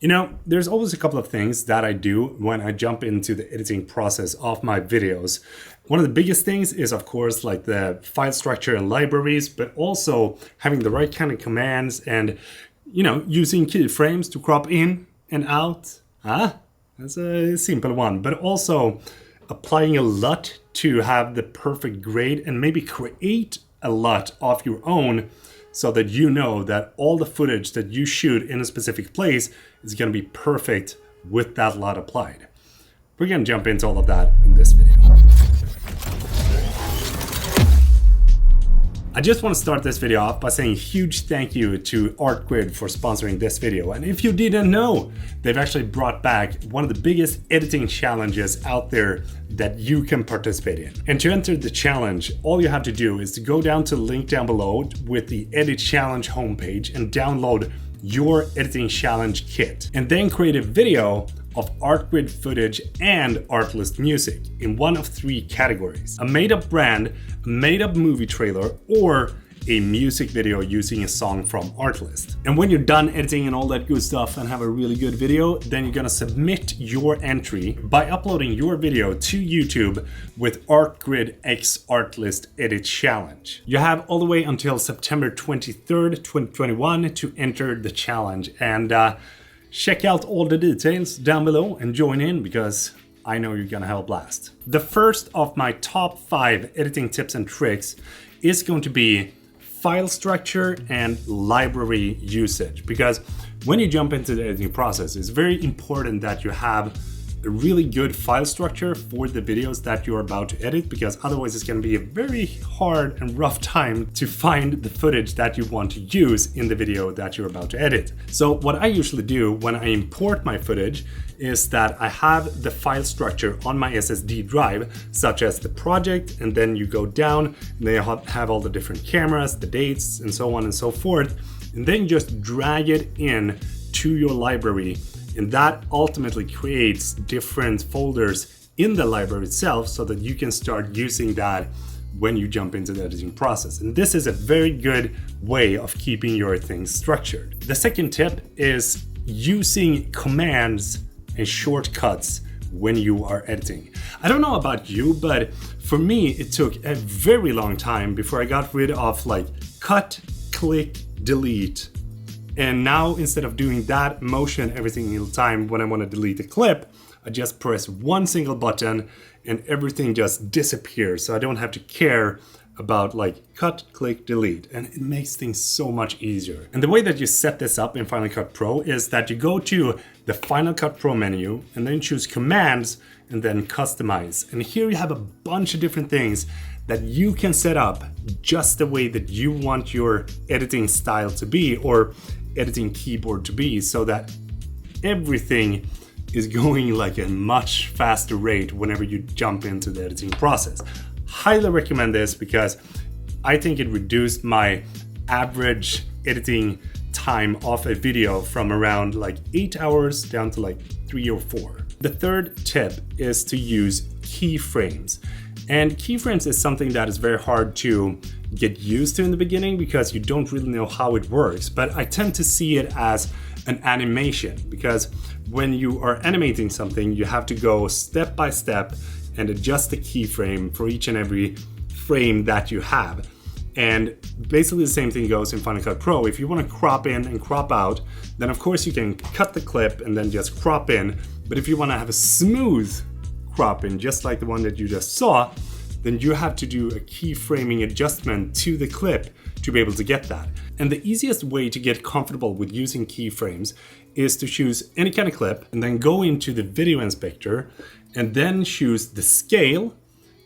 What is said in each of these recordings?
You know, there's always a couple of things that I do when I jump into the editing process of my videos. One of the biggest things is, of course, like the file structure and libraries, but also having the right kind of commands and, you know, using keyframes to crop in and out. That's a simple one, but also applying a LUT to have the perfect grade and maybe create a LUT of your own so that you know that all the footage that you shoot in a specific place is going to be perfect with that LUT applied. We're going to jump into all of that in this video. I just want to start this video off by saying a huge thank you to ArtGrid for sponsoring this video. And if you didn't know, they've actually brought back one of the biggest editing challenges out there that you can participate in. And to enter the challenge, all you have to do is to go down to the link down below with the Edit Challenge homepage and download your editing challenge kit. And then create a video of ArtGrid footage and Artlist music in one of three categories: a made-up brand, a made-up movie trailer, or a music video using a song from Artlist. And when you're done editing and all that good stuff and have a really good video, then you're gonna submit your entry by uploading your video to YouTube with ArtGrid X Artlist Edit Challenge. You have all the way until September 23rd, 2021 to enter the challenge, and check out all the details down below and join in, because I know you're gonna have a blast. The first of my top 5 editing tips and tricks is going to be file structure and library usage, because when you jump into the editing process, it's very important that you have a really good file structure for the videos that you're about to edit, because otherwise it's going to be a very hard and rough time to find the footage that you want to use in the video that you're about to edit. So what I usually do when I import my footage is that I have the file structure on my SSD drive, such as the project, and then you go down and they have all the different cameras, the dates, and so on and so forth, and then just drag it in to your library. And that ultimately creates different folders in the library itself so that you can start using that when you jump into the editing process. And this is a very good way of keeping your things structured. The second tip is using commands and shortcuts when you are editing. I don't know about you, but for me, it took a very long time before I got rid of like cut, click, delete. And now, instead of doing that motion every single time when I want to delete a clip, I just press one single button and everything just disappears. So I don't have to care about like cut, click, delete. And it makes things so much easier. And the way that you set this up in Final Cut Pro is that you go to the Final Cut Pro menu and then choose Commands and then Customize. And here you have a bunch of different things that you can set up just the way that you want your editing style to be, or editing keyboard to be, so that everything is going like a much faster rate whenever you jump into the editing process. Highly recommend this, because I think it reduced my average editing time of a video from around like 8 hours down to like 3 or 4. The third tip is to use keyframes. And keyframes is something that is very hard to get used to in the beginning, because you don't really know how it works. But I tend to see it as an animation, because when you are animating something, you have to go step by step and adjust the keyframe for each and every frame that you have. And basically the same thing goes in Final Cut Pro. If you want to crop in and crop out, then of course you can cut the clip and then just crop in. But if you want to have a smooth crop in, just like the one that you just saw, then you have to do a keyframing adjustment to the clip to be able to get that. And the easiest way to get comfortable with using keyframes is to choose any kind of clip and then go into the video inspector and then choose the scale.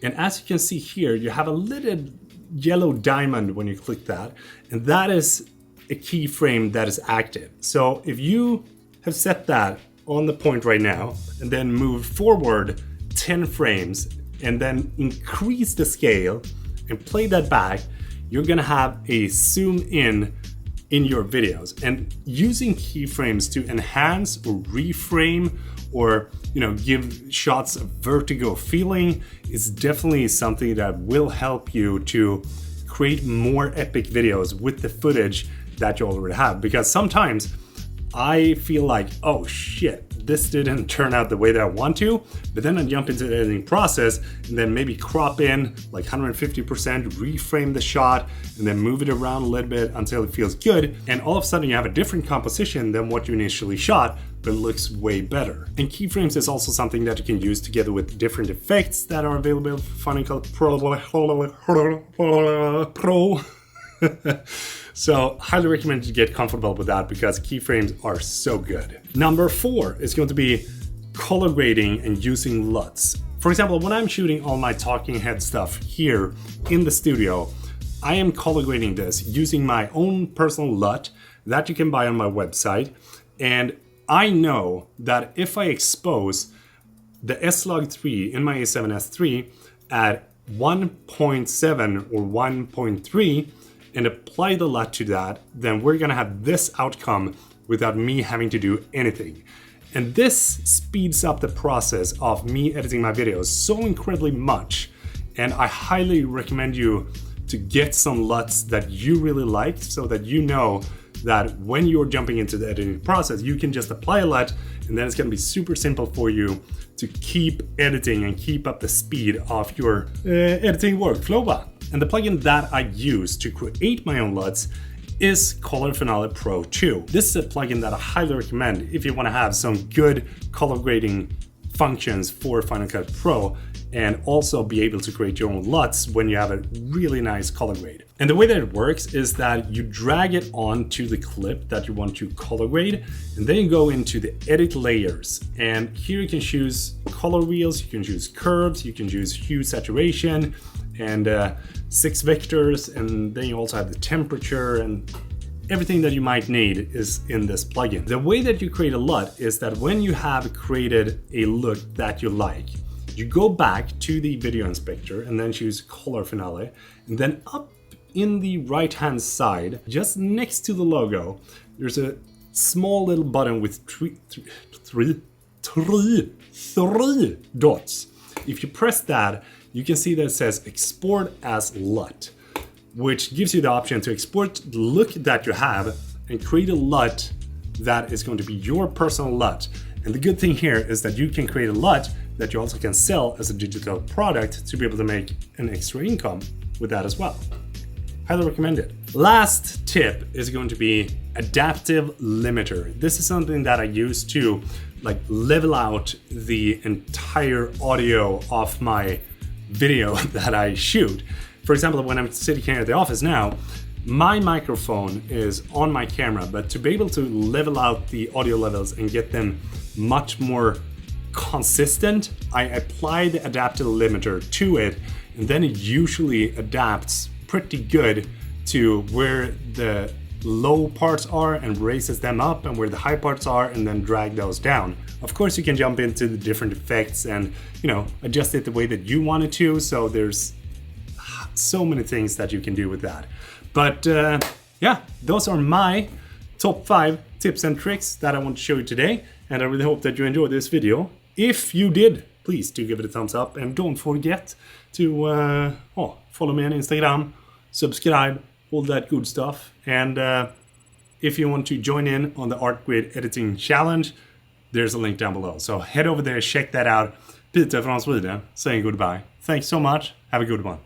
And as you can see here, you have a little yellow diamond when you click that, and that is a keyframe that is active. So if you have set that on the point right now and then move forward 10 frames and then increase the scale and play that back, you're gonna have a zoom in your videos. And using keyframes to enhance or reframe or give shots a vertigo feeling is definitely something that will help you to create more epic videos with the footage that you already have. Because sometimes I feel like, oh shit, this didn't turn out the way that I want to, but then I jump into the editing process and then maybe crop in like 150%, reframe the shot, and then move it around a little bit until it feels good. And all of a sudden you have a different composition than what you initially shot, but it looks way better. And keyframes is also something that you can use together with different effects that are available for Final Cut Pro. So highly recommend you get comfortable with that because keyframes are so good. Number 4 is going to be color grading and using LUTs. For example, when I'm shooting all my talking head stuff here in the studio, I am color grading this using my own personal LUT that you can buy on my website. And I know that if I expose the S-Log3 in my A7S III at 1.7 or 1.3 and apply the LUT to that, then we're gonna have this outcome without me having to do anything. And this speeds up the process of me editing my videos so incredibly much. And I highly recommend you to get some LUTs that you really like so that you know that when you're jumping into the editing process, you can just apply a LUT and then it's gonna be super simple for you to keep editing and keep up the speed of your editing workflow. And the plugin that I use to create my own LUTs is Color Finale Pro 2. This is a plugin that I highly recommend if you want to have some good color grading functions for Final Cut Pro and also be able to create your own LUTs when you have a really nice color grade. And the way that it works is that you drag it onto the clip that you want to color grade, and then you go into the edit layers. And here you can choose color wheels, you can choose curves, you can choose hue saturation, and 6 vectors, and then you also have the temperature, and everything that you might need is in this plugin. The way that you create a LUT is that when you have created a look that you like, you go back to the video inspector and then choose Color Finale, and then up in the right hand side, just next to the logo, there's a small little button with three dots. If you press that, you can see that it says export as LUT, which gives you the option to export the look that you have and create a LUT that is going to be your personal LUT. And the good thing here is that you can create a LUT that you also can sell as a digital product to be able to make an extra income with that as well. Highly recommend it. Last tip is going to be adaptive limiter. This is something that I use to like level out the entire audio of my video that I shoot. For example, when I'm sitting here at the office now, my microphone is on my camera, but to be able to level out the audio levels and get them much more consistent, I apply the adaptive limiter to it, and then it usually adapts pretty good to where the low parts are and raises them up, and where the high parts are and then drag those down. Of course, you can jump into the different effects and, you know, adjust it the way that you want it to. So there's so many things that you can do with that. But yeah, those are my top 5 tips and tricks that I want to show you today. And I really hope that you enjoyed this video. If you did, please do give it a thumbs up, and don't forget to follow me on Instagram, subscribe, all that good stuff. And if you want to join in on the ArtGrid Editing Challenge, there's a link down below. So head over there, check that out. Peter from Sweden saying goodbye. Thanks so much. Have a good one.